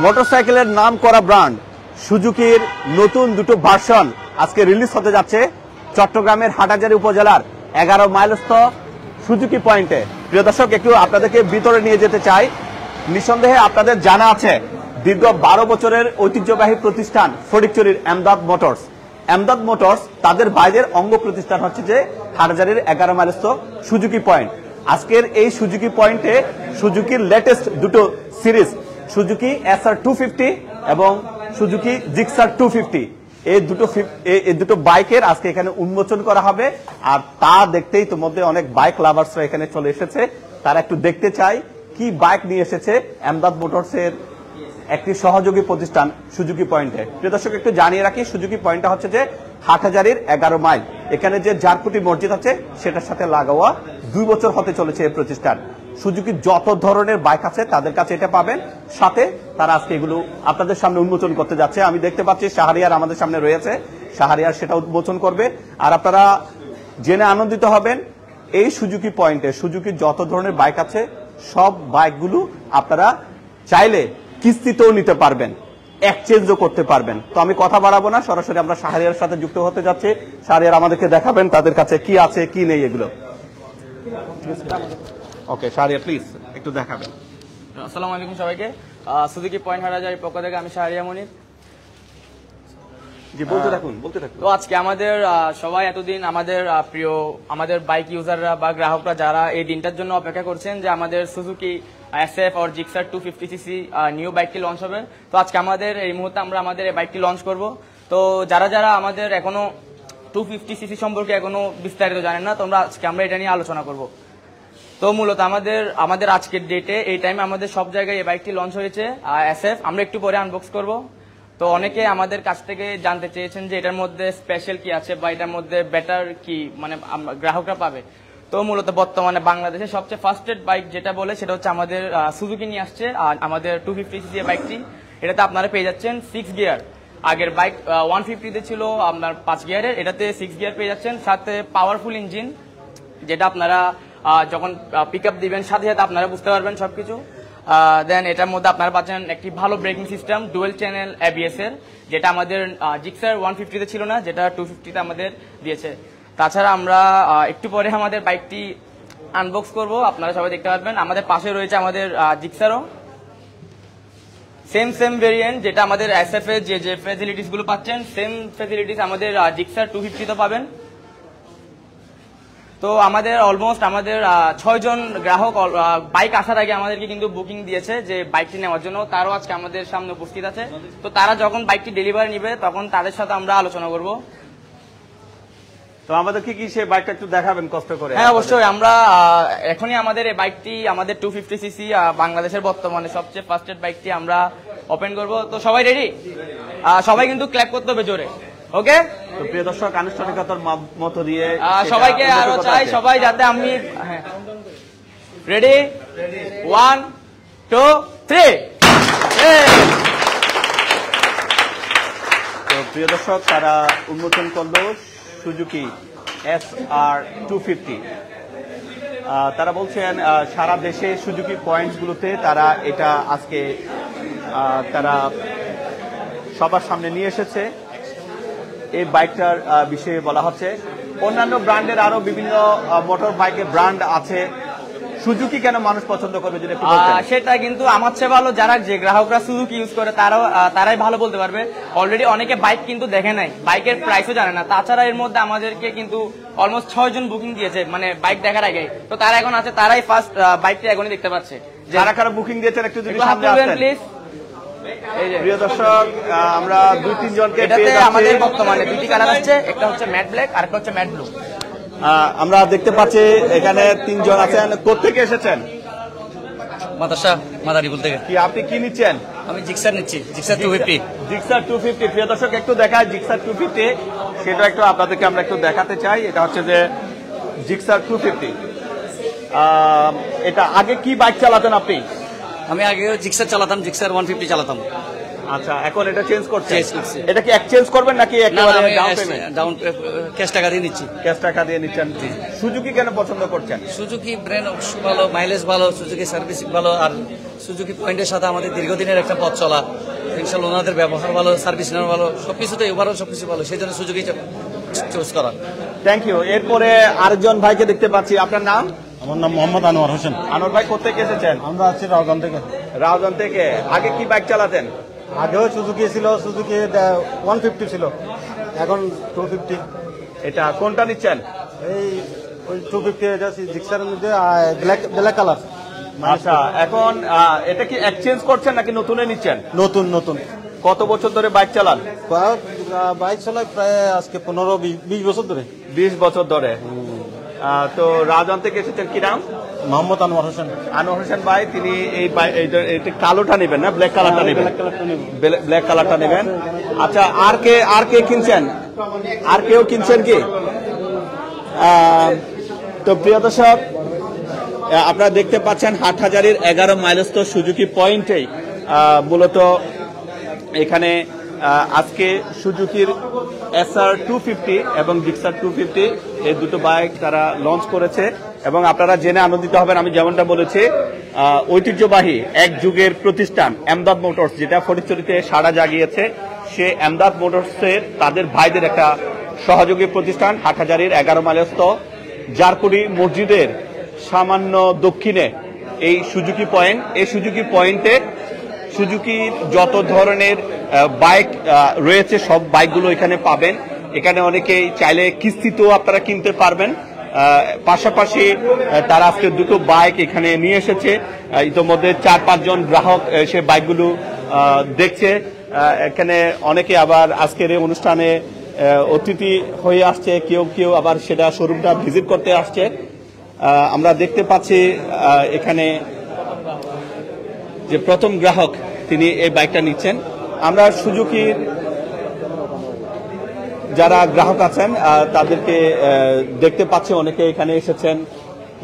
মোটরসাইকেলের নাম করা ব্র্যান্ড সুজুকির নতুন দুটো ভার্সন আজকে রিলিজ হতে যাচ্ছে চট্টগ্রামের হাটহাজারী উপজেলার 11 মাইলস্থ সুজুকি পয়েন্টে। প্রিয় দর্শক, একটু আপনাদেরকে ভিতরে নিয়ে যেতে চাই। নিঃসন্দেহে আপনাদের জানা আছে দীর্ঘ 12 বছরের ঐতিহ্যবাহী প্রতিষ্ঠান ফটিকছড়ির এমদাদ মোটরস। এমদাদ মোটরস তাদের বাইরের অঙ্গ প্রতিষ্ঠান হচ্ছে যে হাটহাজারীর 11 মাইলস্থ সুজুকি পয়েন্ট। আজকের এই সুজুকি পয়েন্টে সুজুকির লেটেস্ট দুটো সিরিজ সুজুকি এসআর 250 এবং সুজুকি জিক্সার 250 এই দুটো বাইকের আজকে এখানে উন্মোচন করা হবে। আর তা দেখতেই তোমাদের অনেক বাইক লাভার্সরা এখানে চলে এসেছে। তারা একটু দেখতে চায় কি বাইক নিয়ে এসেছে এমদাদ মোটরসের একটি সহযোগী প্রতিষ্ঠান সুজুকি পয়েন্টে। প্রিয় দর্শক, একটু জানিয়ে রাখি সুজুকি পয়েন্টটা হচ্ছে যে হাটহাজারীর 11 মাইল। এখানে যে জারকুটি মসজিদ আছে সেটার সাথে লাগোয়া 2 বছর হতে চলেছে এই প্রতিষ্ঠান। সুজুকির যত ধরনের বাইক আছে তাদের কাছে এটা পাবেন, সাথে তারা আজকে এগুলো আপনাদের সামনে উন্মোচন করতে যাচ্ছে। আমি দেখতে পাচ্ছি শাহরিয়ার আমাদের সামনে রয়েছে, শাহরিয়ার সেটা উন্মোচন করবে। আর আপনারা জেনে আনন্দিত হবেন এই সুজুকি পয়েন্টে সুজুকির যত ধরনের বাইক আছে সব বাইকগুলো আপনারা চাইলে কিস্তিতেও নিতে পারবেন, এক্সচেঞ্জও করতে পারবেন। তো আমি কথা বাড়াবো না, সরাসরি আমরা শাহরিয়ার সাথে যুক্ত হতে যাচ্ছি। শাহরিয়ার আমাদেরকে দেখাবেন তাদের কাছে কি আছে কি নেই এগুলো। ওকে শাহরিয়ার, প্লিজ একটু দেখাবেন। আসসালামু আলাইকুম সবাইকে। সুজুকি পয়েন্ট হাটহাজারীর পক্ষ থেকে আমি শাহরিয়া মনির। জি, বলতে থাকুন। তো আজকে আমাদের সবাই এতদিন আমাদের প্রিয় আমাদের বাইক ইউজাররা বা গ্রাহকরা যারা এই দিনটার জন্য অপেক্ষা করছেন যে আমাদের সুজুকি এসএফ আর জিক্সার 250cc নিউ বাইকটি লঞ্চ হবে। তো আজকে আমাদের এই মুহূর্তে আমরা আমাদের এই বাইকটি লঞ্চ করব। তো যারা যারা আমাদের এখনো 250cc সম্পর্কে এখনো বিস্তারিত জানেন না, তোমরা আজকে আমরা এটা নিয়ে আলোচনা করব। তো মূলত আমাদের আজকের ডেটে এই টাইমে আমাদের সব জায়গায় এই বাইকটি লঞ্চ হয়েছে এসএফ। আমরা একটু পরে আনবক্স করব। তো অনেকে আমাদের কাছ থেকে জানতে চেয়েছেন যে এটার মধ্যে স্পেশাল কি আছে বা এটার মধ্যে বেটার কি মানে গ্রাহকরা পাবে। তো মূলত বর্তমানে বাংলাদেশের সবচেয়ে ফাস্টেস্ট বাইক যেটা বলে সেটা হচ্ছে আমাদের সুজুকি নিয়ে আসছে আমাদের 250cc বাইকটি। এটাতে আপনারা পেয়ে যাচ্ছেন 6 গিয়ার। আগের বাইক 150 ছিল আপনার 5 গিয়ারের, এটাতে 6 গিয়ার পেয়ে যাচ্ছেন, সাথে পাওয়ারফুল ইঞ্জিন যেটা আপনারা যখন পিক আপ দিবেন সাথে সাথে আপনারা বুঝতে পারবেন সবকিছু। দেন এটার মধ্যে আপনারা পাচ্ছেন একটি ভালো braking system dual channel ABS এর, যেটা আমাদের জিক্সার 150 ছিল না, যেটা 250 আমাদের দিয়েছে। তাছাড়া আমরা একটু পরে আমাদের বাইকটি আনবক্স করব, আপনারা সবাই দেখতে পারবেন। আমাদের পাশে রয়েছে আমাদের জিক্সারও সেম ভেরিয়েন্ট, যেটা আমাদের এসএফ এর যে ফ্যাসিলিটিস গুলো পাচ্ছেন সেম ফ্যাসিলিটিস আমাদের জিক্সার 250 তো পাবেন। তো আমাদের অলমোস্ট আমাদের 6 জন গ্রাহক বাইক আসার আগে আমাদেরকে কিন্তু বুকিং দিয়েছে যে বাইকটি নেওয়ার জন্য। তারাও আজকে আমাদের সামনে উপস্থিত আছে। তো তারা যখন বাইকটি ডেলিভারি নিবে তখন তাদের সাথে আমরা আলোচনা করব। তো আমাদেরকে কি সেই বাইকটা একটু দেখাবেন কষ্ট করে? হ্যাঁ, অবশ্যই। আমরা এখনই আমাদের এই বাইকটি আমাদের 250cc বাংলাদেশের বর্তমানে সবচেয়ে ফাস্টেস্ট বাইকটি আমরা ওপেন করব। তো সবাই রেডি? সবাই কিন্তু ক্ল্যাপ করতে হবে জোরে। ওকে, তো প্রিয় দর্শক, আনুষ্ঠানিকতার মতো দিয়ে সবাইকে আরো চাই সবাই যাতে আমি রেডি 1 2 3। তো প্রিয় দর্শক, তারা উন্মোচন করলো সুজুকি SR 250। তারা বলছেন সারা দেশে সুজুকি পয়েন্টগুলোতে তারা এটা আজকে তারা সবার সামনে নিয়ে এসেছে। এই বাইকটার বিষয়ে বলা হচ্ছে অন্যান্য ব্র্যান্ডের আরো বিভিন্ন মোটর বাইকের ব্র্যান্ড আছে, সুজুকি কেন মানুষ পছন্দ করবে যদি একটু বলতেন? সেটা কিন্তু আমার চেয়ে ভালো যারা যে গ্রাহকরা সুজুকি ইউজ করে তারাই ভালো বলতে পারবে। অলরেডি অনেকে বাইক কিন্তু দেখে নাই, বাইকের প্রাইসও জানে না। তাছাড়া এর মধ্যে আমাদেরকে কিন্তু অলমোস্ট 6 জন বুকিং দিয়েছে মানে বাইক দেখার আগে। তো তারা এখন আছে, তারাই ফার্স্ট বাইকটি এখনই দেখতে পাচ্ছে। যারা কারা বুকিং দিয়েছেন একটু যদি সামনে আসেন প্লিজ। প্রিয় দর্শক, আমরা 2-3 জনকে পেয়ে যাচ্ছি। আমাদের বর্তমানে দুটি কালার আছে, একটা হচ্ছে ম্যাট ব্ল্যাক আর একটা হচ্ছে ম্যাট ব্লু। আমরা দেখতে পাচ্ছি এখানে 3 জন আছেন। কোথেকে এসেছেন? মাদ্রাসা মাদারীপুর থেকে। কি আপনি কি নিচ্ছেন? আমি জিক্সার নিচ্ছি, জিক্সার 250। জিক্সার 250। প্রিয় দর্শক, একটু দেখায় জিক্সার 250, সেটা একটু আপনাদেরকে আমরা একটু দেখাতে চাই। এটা হচ্ছে যে জিক্সার 250। এটা আগে কি বাইক চালাতেন আপনি? আমি আগে জিক্সার চালাতাম, জিক্সার 150 চালাতাম। আচ্ছা, এখন এটা চেঞ্জ করছেন? এটা কি এক্সচেঞ্জ করবেন নাকি একেবারে ডাউন ক্যাশ টাকা দিয়ে নিচ্ছি? ক্যাশ টাকা দিয়ে নিচ্ছেন। সুজুকি কেন পছন্দ করছেন? সুজুকি ব্র্যান্ড ভালো, মাইলেজ ভালো, সুজুকি সার্ভিস ভালো, আর সুজুকি পয়েন্টের সাথে আমাদের দীর্ঘদিনের একটা পথ চলা, ইনশাল্লাহ ওনাদের ব্যবহার ভালো, সার্ভিস নেওয়া ভালো, সবকিছুতে ওভারঅল সবকিছু ভালো, সেই জন্য সুজুকি চুজ করা। Thank you. এরপরে আরেকজন ভাইকে দেখতে পাচ্ছি, আপনার নাম? আমার নাম মোহাম্মদ আনোয়ার হোসেন। আনোয়ার ভাই কোথেকে এসেছেন? আমরা আছি রাউজান থেকে। রাউজান থেকে। আগে কি বাইক চালাতেন? আগেও সুজুকি ছিল, সুজুকি 150 ছিল, এখন 250। এটা কোনটা নিচ্ছেন? এই ওই 250 এটা জিক্সারের মধ্যে ব্ল্যাক কালার। আচ্ছা, এখন এটা কি এক্সচেঞ্জ করছেন নাকি নতুনে নিচ্ছেন? নতুন নতুন। কত বছর ধরে বাইক চালান? বাইক চালায় প্রায় আজকে 15-20 বছর ধরে। 20 বছর ধরে। তো রাউজান থেকে এসেছেন, কি নাম? মোহাম্মদ আনোয়ার হোসেন। আনোয়ার হোসেন ভাই, তিনি এই কালোটা নেবেন না ব্ল্যাক কালারটা নেবেন? ব্ল্যাক কালারটা নেবেন। আচ্ছা, আর কে কিনছেন? আর কেউ কিনছেন কি? তো প্রিয় দর্শক, আপনারা দেখতে পাচ্ছেন হাটহাজারীর 11 মাইলস্থ সুজুকি পয়েন্টেই মূলত এখানে আজকে সুজুকির SR 250 এবং জিক্সার 250 এই দুটো বাইক তারা লঞ্চ করেছে এবং আপনারা জেনে আনন্দিত হবেন। আমি যেমনটা বলেছি, ঐতিহ্যবাহী এক যুগের প্রতিষ্ঠান এমদাদ মোটরস, যেটা ফটিকছড়িতে সাড়া জাগিয়েছে, সে এমদাদ মোটরসের তাদের ভাইদের একটা সহযোগী প্রতিষ্ঠান হাটহাজারীর 11 মাইলস্থ জারকুড়ি মসজিদের সামান্য দক্ষিণে এই সুজুকি পয়েন্ট। এই সুজুকি পয়েন্টে সুজুকির যত ধরনের বাইক রয়েছে সব বাইকগুলো এখানে পাবেন। এখানে অনেকেই চাইলে কিস্তিতেও আপনারা কিনতে পারবেন। পাশাপাশি তারা আজকে দুটো বাইক এখানে নিয়ে এসেছে। ইতোমধ্যে 4-5 জন গ্রাহক সে বাইকগুলো দেখছে। এখানে অনেকে আবার আজকের এই অনুষ্ঠানে অতিথি হয়ে আসছে, কেউ কেউ আবার সেটা শোরুমটা ভিজিট করতে আসছে। আমরা দেখতে পাচ্ছি এখানে যে প্রথম গ্রাহক তিনি এই বাইকটা নিচ্ছেন। আমরা সুজুকির যারা গ্রাহক আছেন তাদেরকে দেখতে পাচ্ছি, অনেকে এখানে এসেছেন,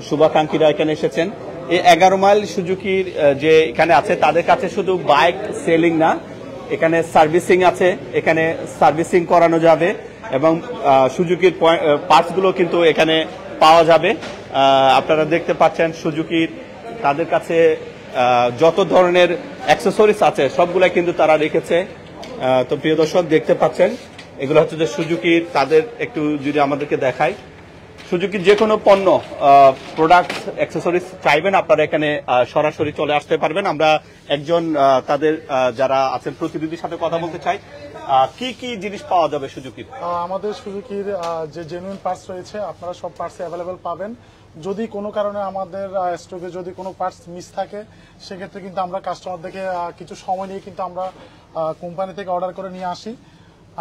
শুভাকাঙ্ক্ষীরা এখানে এসেছেন। এই 11 মাইল সুজুকির যে এখানে আছে তাদের কাছে শুধু বাইক সেলিং না, এখানে সার্ভিসিং আছে, এখানে সার্ভিসিং করানো যাবে এবং সুজুকির পার্টসগুলো কিন্তু এখানে পাওয়া যাবে। আপনারা দেখতে পাচ্ছেন সুজুকির তাদের কাছে যত ধরনের অ্যাক্সেসরিজ আছে সবগুলাই কিন্তু তারা রেখেছে। তো প্রিয় দর্শক দেখতে পাচ্ছেন এগুলো হচ্ছে যে সুজুকির, তাদের একটু যদি আমাদেরকে দেখায়, সুজুকির যে কোনো পণ্য প্রোডাক্ট অ্যাক্সেসরিজ চাইবেন আপনারা এখানে সরাসরি চলে আসতে পারবেন। আমরা একজন তাদের যারা আছেন প্রতিনিধির সাথে কথা বলতে চাই। কি কি জিনিস পাওয়া যাবে সুজুকির? আমাদের সুজুকির যে জেনুইন পার্টস রয়েছে আপনারা সব পার্টস অ্যাভেলেবেল পাবেন। যদি কোনো কারণে আমাদের স্টকে যদি কোনো পার্টস মিস থাকে সেক্ষেত্রে কিন্তু আমরা কাস্টমারদেরকে কিছু সময় নিয়ে কিন্তু আমরা কোম্পানি থেকে অর্ডার করে নিয়ে আসি।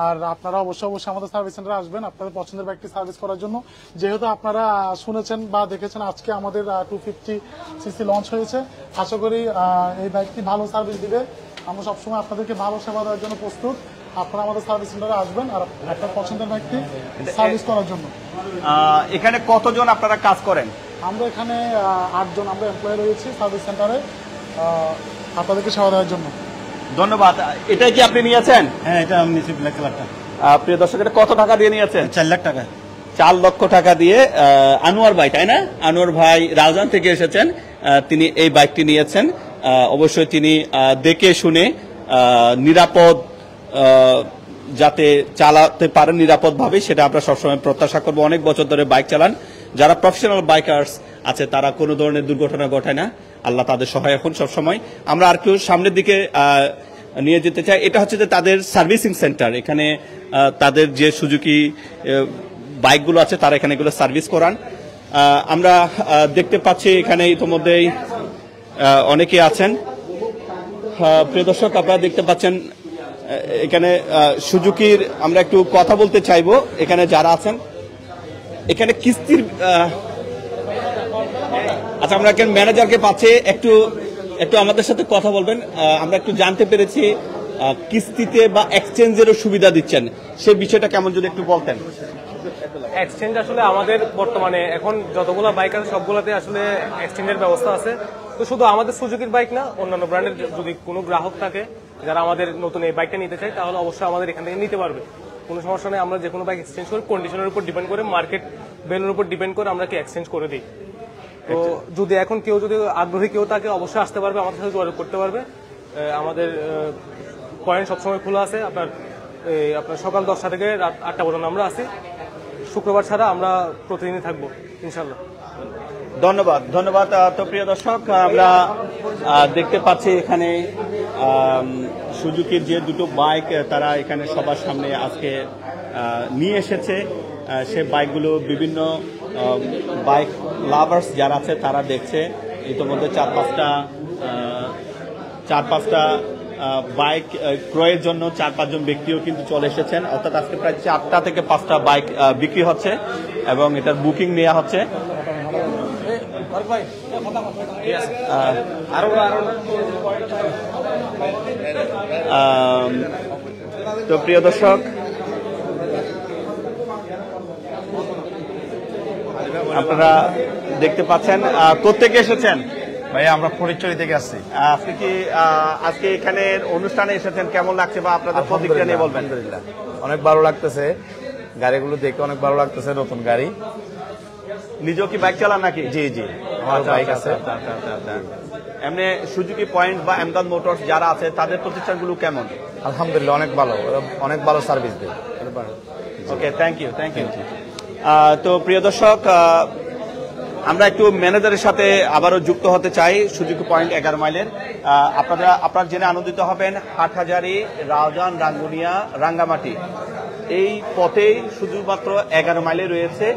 আর আপনারা অবশ্যই আমাদের সার্ভিস সেন্টারে আসবেন আপনাদের পছন্দের বাইকটি সার্ভিস করার জন্য। যেহেতু আপনারা শুনেছেন বা দেখেছেন আজকে আমাদের 250cc লঞ্চ হয়েছে, আশা করি এই বাইকটি ভালো সার্ভিস দিবে। আমরা সবসময় আপনাদেরকে ভালো সেবা দেওয়ার জন্য প্রস্তুত। আপনারা আমাদের সার্ভিস সেন্টারে আসবেন আর আপনার পছন্দের বাইকটি সার্ভিস করার জন্য। এখানে কতজন আপনারা কাজ করেন? আমরা এখানে 8 জন আমরা এমপ্লয়ি রয়েছি সার্ভিস সেন্টারে আপনাদেরকে সেবা দেওয়ার জন্য। ধন্যবাদ। এটাই কি আপনি নিয়েছেন? হ্যাঁ, এটা আমি নিয়েছি ব্ল্যাক কালারটা। প্রিয় দর্শক, এটা কত টাকা দিয়ে নিয়েছেন? 4 লাখ টাকা। 4 লক্ষ টাকা দিয়ে আনোয়ার ভাই, তাই না? আনোয়ার ভাই রাউজান থেকে এসেছেন, তিনি এই বাইকটি নিয়েছেন। অবশ্যই তিনি দেখে শুনে নিরাপদ যাতে চালাতে পারেন নিরাপদভাবে, সেটা আমরা সবসময় প্রত্যাশা করবো। অনেক বছর ধরে বাইক চালান, যারা প্রফেশনাল বাইকার্স আছে তারা কোনো ধরনের দুর্ঘটনা ঘটায় না, আল্লাহ তাদের সহায় এখন সবসময়। আমরা আর একটু সামনের দিকে নিয়ে যেতে চাই। এটা হচ্ছে যে তাদের সার্ভিসিং সেন্টার। এখানে তাদের যে সুজুকি বাইকগুলো আছে তারা এখানে এগুলো সার্ভিস করান। আমরা দেখতে পাচ্ছি এখানে ইতিমধ্যেই অনেকে আছেন। প্রিয় দর্শক, আপনারা দেখতে পাচ্ছেন এখানে সুজুকির আমরা একটু কথা বলতে চাইবো। এখানে যারা আছেন এখানে কিস্তির, আচ্ছা আমরা একজন ম্যানেজারকে পাচ্ছি, একটু একটু আমাদের সাথে কথা বলবেন। আমরা একটু জানতে পেরেছি কিস্তিতে বা এক্সচেঞ্জেরও সুবিধা দিচ্ছেন, সেই বিষয়টা কেমন যদি একটু বলতেন। এক্সচেঞ্জ আসলে আমাদের বর্তমানে এখন যতগুলো বাইক আছে সবগুলোতে আসলে এক্সচেঞ্জের ব্যবস্থা আছে। তো শুধু আমাদের সুজুকির বাইক না, অন্যান্য ব্র্যান্ডের যদি কোনো গ্রাহক থাকে যারা আমাদের নতুন এই বাইকটা নিতে চায় তাহলে অবশ্যই আমাদের এখান থেকে নিতে পারবে, কোনো সমস্যা নেই। আমরা যে কোনো বাইক এক্সচেঞ্জ করি, কন্ডিশনের উপর ডিপেন্ড করে, মার্কেট ভ্যালুর উপর ডিপেন্ড করে আমরা কি এক্সচেঞ্জ করে দিই। তো যদি এখন কেউ যদি আগ্রহী কেউ থাকে অবশ্যই আসতে পারবে, আমাদের সাথে যোগাযোগ করতে পারবে। আমাদের পয়েন্ট সবসময় খোলা আছে। আপনার সকাল 10টা থেকে রাত 8টা পর্যন্ত আমরা আছি। শুক্রবার ছাড়া আমরা প্রতিদিনই থাকবো ইনশাল্লাহ। ধন্যবাদ ধন্যবাদ। তো প্রিয় দর্শক, আমরা দেখতে পাচ্ছি এখানে সুজুকির যে দুটো বাইক তারা এখানে সবার সামনে আজকে নিয়ে এসেছে। সে বাইকগুলো বিভিন্ন বাইক লাভার্স যারা আছে তারা দেখছে। ইতিমধ্যে চার পাঁচটা বাইক ক্রয়ের জন্য 4-5 জন ব্যক্তিও কিন্তু চলে এসেছেন। অর্থাৎ আজকে প্রায় 4টা থেকে 5টা বাইক বিক্রি হচ্ছে এবং এটার বুকিং নেওয়া হচ্ছে। তো প্রিয় দর্শক, আপনারা দেখতে পাচ্ছেন কোত্থেকে এসেছেন? ভাই আমরা ফরিদচুরি থেকে আসছি। আপনি কি আজকে এখানে অনুষ্ঠানে এসেছেন, কেমন লাগছে বা আপনাদের প্রতিক্রিয়া নিয়ে বলবেন? আলহামদুলিল্লাহ অনেক ভালো লাগতেছে, গাড়িগুলো দেখে অনেক ভালো লাগতেছে, নতুন গাড়ি। নিজেও কি বাইক চালান নাকি? জি জি, আমার বাইক আছে। এমনি সুজুকি পয়েন্ট বা এমদাদ মোটরস যারা আছে তাদের প্রতিষ্ঠানগুলো কেমন? আলহামদুলিল্লাহ অনেক ভালো, অনেক ভালো সার্ভিস দেয়। ওকে, থ্যাংক ইউ। তো প্রিয় দর্শক, আমরা একটু ম্যানেজারের সাথে আবারও যুক্ত হতে চাই সুজুকি পয়েন্ট 11 মাইলের। আপনারা জেনে আনন্দিত হবেন, হাটহাজারী, রাউজান, রাঙ্গুনিয়া, রাঙ্গামাটি এই পথেই শুধুমাত্র 11 মাইলে রয়েছে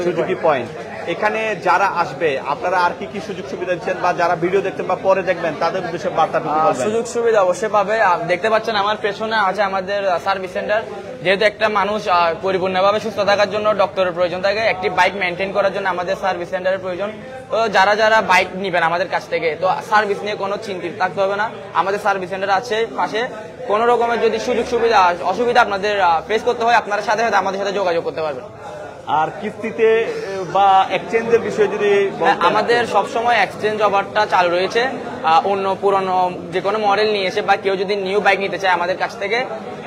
সুজুকি পয়েন্ট। এখানে যারা আসবে আপনারা আর কি কি সুযোগ সুবিধা দিচ্ছেন, বা যারা ভিডিও দেখতেন বা পরে দেখবেন তাদের উদ্দেশ্যে বার্তাটুকু বলবেন? সুযোগ সুবিধা অবশ্যই পাবে। দেখতে পাচ্ছেন আমার পেছনে আছে আমাদের সার্ভিস সেন্টার। যেহেতু একটা মানুষ পরিপূর্ণভাবে সুস্থ থাকার জন্য ডক্টরের প্রয়োজন থাকে, একটি বাইক মেনটেন করার জন্য আমাদের সার্ভিস সেন্টারের প্রয়োজন। তো যারা বাইক নিবেন আমাদের কাছ থেকে, তো সার্ভিস নিয়ে কোনো চিন্তিত থাকতে হবে না। আমাদের সার্ভিস সেন্টার আছে পাশে। কোনো রকমের যদি সুযোগ সুবিধা অসুবিধা আপনাদের ফেস করতে হয়, আপনারা সাথে সাথে আমাদের সাথে যোগাযোগ করতে পারবেন। আর কিস্তিতে বা এক্সচেঞ্জের বিষয়ে যদি আমাদের সবসময় এক্সচেঞ্জ অফারটা চালু রয়েছে। অন্য পুরনো যে কোনো মডেল নিয়ে এসে বা কেউ যদি নিউ বাইক নিতে চায় আমাদের কাছ থেকে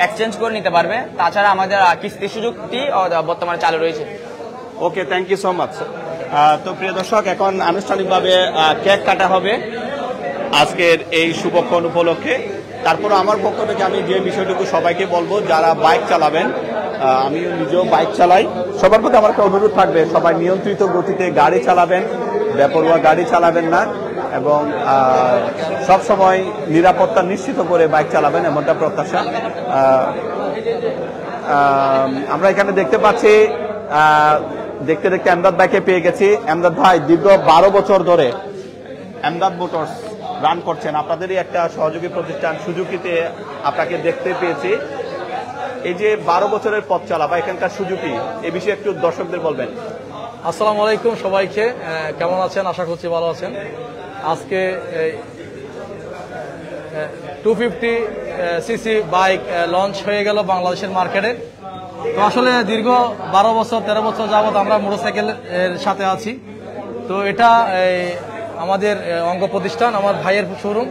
এক্সচেঞ্জ করে নিতে পারবে। তাছাড়া আমাদের কিস্তি সুযোগটি বর্তমানে চালু রয়েছে। ওকে, থ্যাংক ইউ সো মাচ। তো প্রিয় দর্শক, এখন আনুষ্ঠানিকভাবে কেক কাটা হবে আজকের এই শুভক্ষণ উপলক্ষে। তারপর আমার পক্ষ থেকে আমি যে বিষয়টুকু সবাইকে বলবো, যারা বাইক চালাবেন, আমিও নিজেও বাইক চালাই, সবার প্রতি আমার একটা অনুরোধ থাকবে, সবাই নিয়ন্ত্রিত গতিতে গাড়ি চালাবেন, বেপরোয়া গাড়ি চালাবেন না, এবং সব সময় নিরাপত্তা নিশ্চিত করে বাইক চালাবেন, এমনটা প্রত্যাশা। আমরা এখানে দেখতে পাচ্ছি, দেখতে দেখতে এমদাদ বাইকে পেয়ে গেছি। এমদাদ ভাই, দীর্ঘ 12 বছর ধরে এমদাদ মোটরস রান করছেন, আপনাদেরই একটা সহযোগী প্রতিষ্ঠান সুজুকিতে আপনাকে দেখতে পেয়েছি। এই যে 12 বছরের পথ চলা বা এখানকার সুজুকি, এ বিষয়ে একটু দর্শকদের বলবেন। আসসালামু আলাইকুম সবাইকে, কেমন আছেন? আশা করছি ভালো আছেন। আজকে 250 সিসি বাইক লঞ্চ হয়ে গেল বাংলাদেশের মার্কেটে। তো আসলে দীর্ঘ 12 বছর 13 বছর যাবত আমরা মোটরসাইকেলের সাথে আছি। তো এটা আমাদের অঙ্গ প্রতিষ্ঠান, আমার ভাইয়ের শোরুম।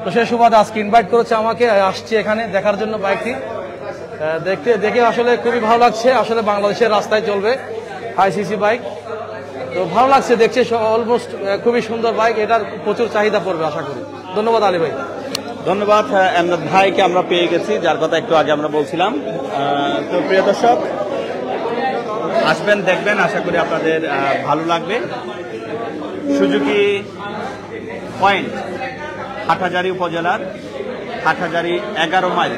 তো সেই সুবাদে আজকে ইনভাইট করেছে আমাকে, আসছি এখানে দেখার জন্য বাইকটি। দেখে আসলে খুবই ভালো লাগছে। আসলে বাংলাদেশের রাস্তায় চলবে হাই সিসি বাইক, তো ভালো লাগছে দেখছে। অলমোস্ট খুবই সুন্দর বাইক, এটার প্রচুর চাহিদা পড়বে আশা করি। ধন্যবাদ আলী ভাই। ধন্যবাদ। এমদাদ ভাইকে আমরা পেয়ে গেছি, যার কথা একটু আগে আমরা বলছিলাম। তো প্রিয় দর্শক, আসবেন, দেখবেন, আশা করি আপনাদের ভালো লাগবে। সুজুকি পয়েন্ট হাটহাজারী উপজেলার হাটহাজারী 11 মাইল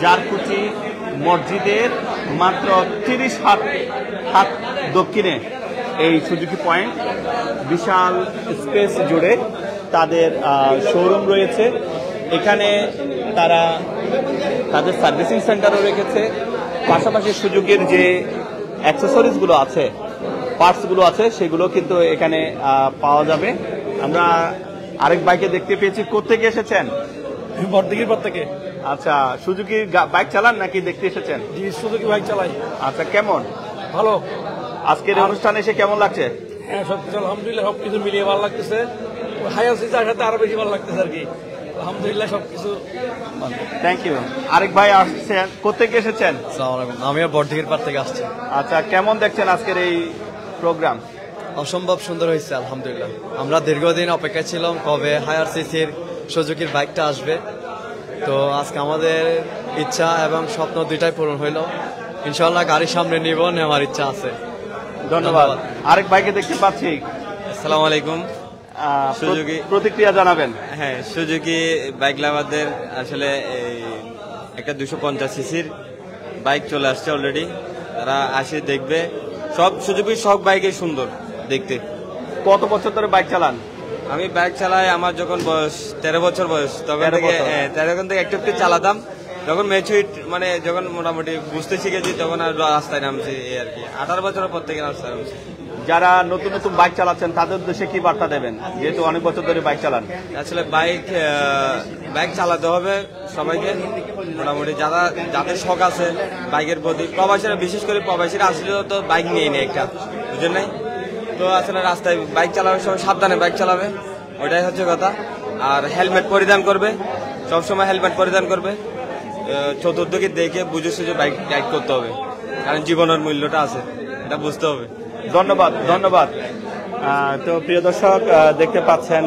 জারকুচি মসজিদের মাত্র 30 হাত দক্ষিণে এই সুজুকি পয়েন্ট। বিশাল স্পেস জুড়ে তাদের শোরুম রয়েছে। এখানে তারা তাদের সার্ভিসিং সেন্টারও রেখেছে, পাশাপাশি সুজুকির যে অ্যাক্সেসরিজগুলো আছে, পার্টসগুলো আছে, সেগুলো কিন্তু এখানে পাওয়া যাবে। আমরা আরেক বাইকে দেখতে পেয়েছি। কোত্থেকে এসেছেন? বর্দিগির পর থেকে। আচ্ছা, সুজুকি বাইক চালান নাকি দেখতে এসেছেন? জি, সুজুকি বাইক চালাই। আচ্ছা, কেমন ভালো। আজকের অনুষ্ঠানে এসে কেমন লাগছে? হ্যাঁ, সবকিছু আলহামদুলিল্লাহ, সবকিছু মিলিয়ে ভালো লাগতেছে। হায়ার সিজার সাথে আরো বেশি ভালো লাগতেছে আর কি। আলহামদুলিল্লাহ সবকিছু। Thank you. আরেক ভাই আসছেন, কোত্থেকে এসেছেন? আমিও বর্ধিকের পার থেকে আসছি। আচ্ছা, কেমন দেখছেন আজকের এই প্রোগ্রাম? অসম্ভব সুন্দর হয়েছে আলহামদুলিল্লাহ। আমরা দীর্ঘদিন অপেক্ষা ছিলাম কবে হায়ার সিসির সুজুকির বাইকটা আসবে। তো আজকে আমাদের ইচ্ছা এবং স্বপ্ন দুইটাই পূরণ হইলো। ইনশাআল্লাহ গাড়ির সামনে নিব, নেওয়ার ইচ্ছা আছে। ধন্যবাদ। আরেক বাইকে দেখতে পাচ্ছি। আসসালামু আলাইকুম। সুজুকি প্রতিক্রিয়া জানাবেন। হ্যাঁ, সুজুকি বাইক লাভারদের আসলে একটা 250 সিসির বাইক চলে আসছে অলরেডি। তারা আসে দেখবে। সব সুজুকির সব বাইকই সুন্দর দেখতে। কত বছর ধরে বাইক চালান? আমি বাইক চালাই আমার যখন বয়স 13 বছর বয়স, তখন থেকে 13 থেকে একটু একটু চালাতাম। যখন ম্যাচুইট মানে যখন মোটামুটি বুঝতে শিখেছি তখন আর রাস্তায় নামছি এই আর কি। 18 বছরের পর থেকে রাস্তায় নামছি। যারা নতুন নতুন বাইক চালাচ্ছেন তাদের উদ্দেশ্যে কি বার্তা দেবেন, যেহেতু অনেক বছর ধরে বাইক চালান? আসলে বাইক চালাতে হবে সবাইকে, মোটামুটি যাদের শখ আছে বাইকের প্রতি। প্রবাসীরা, বিশেষ করে প্রবাসীরা আসলে তো বাইক নিয়ে নেই একটা, বুঝলেন নাই? তো আসলে রাস্তায় বাইক চালাবে সবাই সাবধানে বাইক চালাবে, ওইটাই হচ্ছে কথা। আর হেলমেট পরিধান করবে, সবসময় হেলমেট পরিধান করবে। চতুর্দিকে দেখে বুঝে সুঝে বাইক রাইড করতে হবে, কারণ জীবনের মূল্যটা আছে, এটা বুঝতে হবে। ধন্যবাদ, ধন্যবাদ। তো প্রিয় দর্শক, দেখতে পাচ্ছেন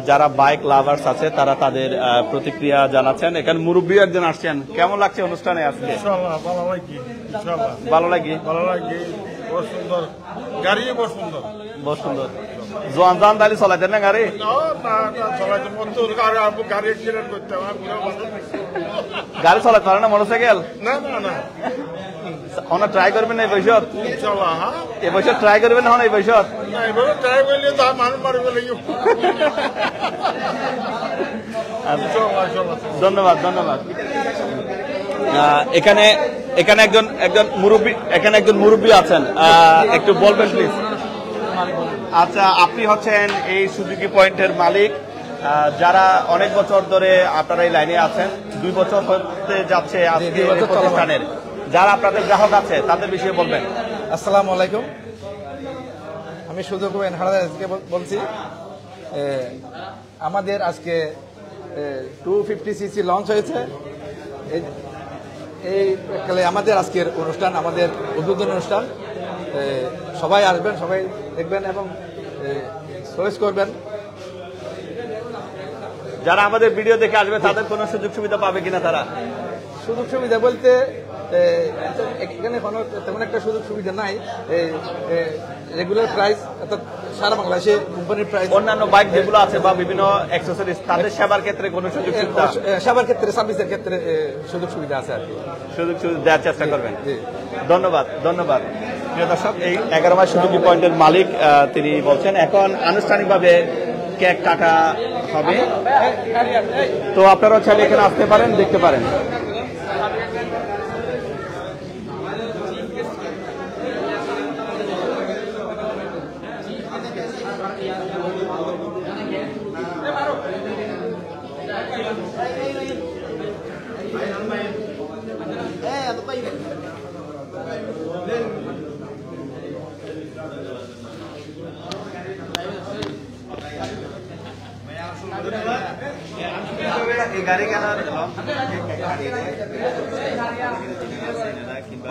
যারা বাইক লাভার্স আছে তারা তাদের প্রতিক্রিয়া জানাচ্ছেন। এখানে মুরব্বী একজন আসছেন। কেমন লাগছে অনুষ্ঠানে আজকে? ভালো লাগে, ভালো লাগে। বহুত সুন্দর গাড়ি, বহুত সুন্দর, বহুত সুন্দর। জোয়ান জান দালি চলাইতেন না গাড়ি? গাড়ি চালাতে পারে না মোটরসাইকেল? না না না, ওনা ট্রাই করবেন না এই বয়সত? এই বয়সত ট্রাই করবেন না এই বয়সত? ট্রাই করলে তো মানুষ মারবে লাগিব। ধন্যবাদ, ধন্যবাদ। এখানে একজন মুরব্বী আছেন, একটু বলবেন প্লিজ। আচ্ছা, আপনি হচ্ছেন এই সুজুকি পয়েন্টের মালিক। যারা অনেক বছর ধরে আপনারা এই লাইনে আছেন, 2 বছর হতে যাচ্ছে আজকে প্রতিষ্ঠানের, যারা আপনাদের গ্রাহক আছে তাদের বিষয়ে বলবেন। আসসালামু আলাইকুম, আমি সুজুকি এনহারা বলছি। আমাদের আজকে 250 সিসি লঞ্চ হয়েছে। এই আমাদের আজকের অনুষ্ঠান, আমাদের উদ্বোধন অনুষ্ঠান। সবাই আসবেন, সবাই দেখবেন এবং চয়েস করবেন। যারা আমাদের ভিডিও দেখে আসবে তাদের কোনো সুযোগ সুবিধা পাবে কিনা? তারা সুযোগ সুবিধা বলতে এখানে কোনো তেমন একটা সুযোগ সুবিধা নাই। রেগুলার প্রাইস, অর্থাৎ সারা বাংলাদেশে কোম্পানির প্রাইস। অন্যান্য বাইক যেগুলো আছে বা বিভিন্ন অ্যাক্সেসরিজ, তাদের সেবার ক্ষেত্রে কোনো সুযোগ সুবিধা? সেবার ক্ষেত্রে, সার্ভিসের ক্ষেত্রে সুযোগ সুবিধা আছে আর কি। সুযোগ সুবিধা দেওয়ার চেষ্টা করবেন। ধন্যবাদ, ধন্যবাদ। প্রিয় দর্শক, এই 11 মাইল সুজুকি পয়েন্টের মালিক তিনি বলছেন এখন আনুষ্ঠানিকভাবে কেক কাটা হবে। তো আপনারা চাইলে এখানে আসতে পারেন, দেখতে পারেন।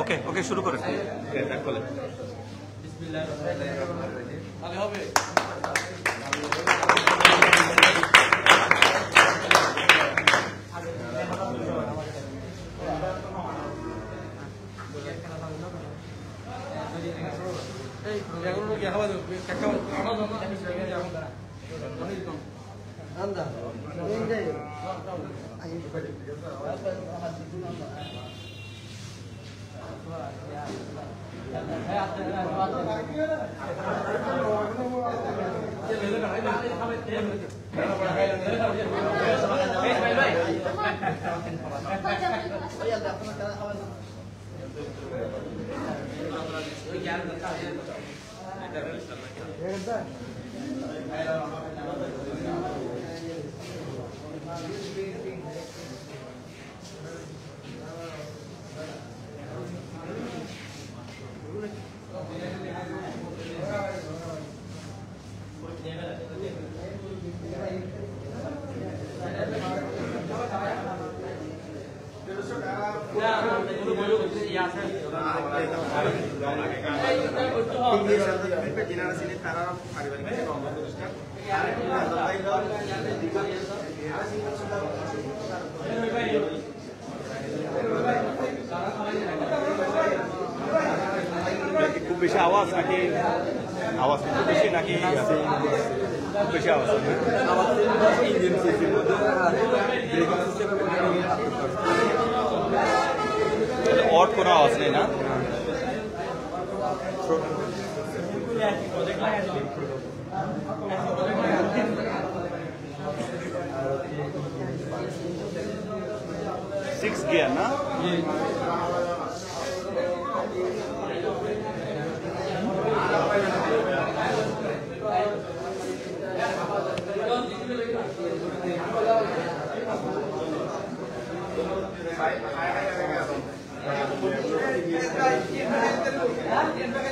ওকে ওকে, শুরু করেন। খুব বেশি আওয়াজ নাকি আওয়াজ খুব বেশি নাকি খুব বেশি আওয়াজ অড কোনো আওয়াজ নেই না সিক্স গিয়ার না Gracias.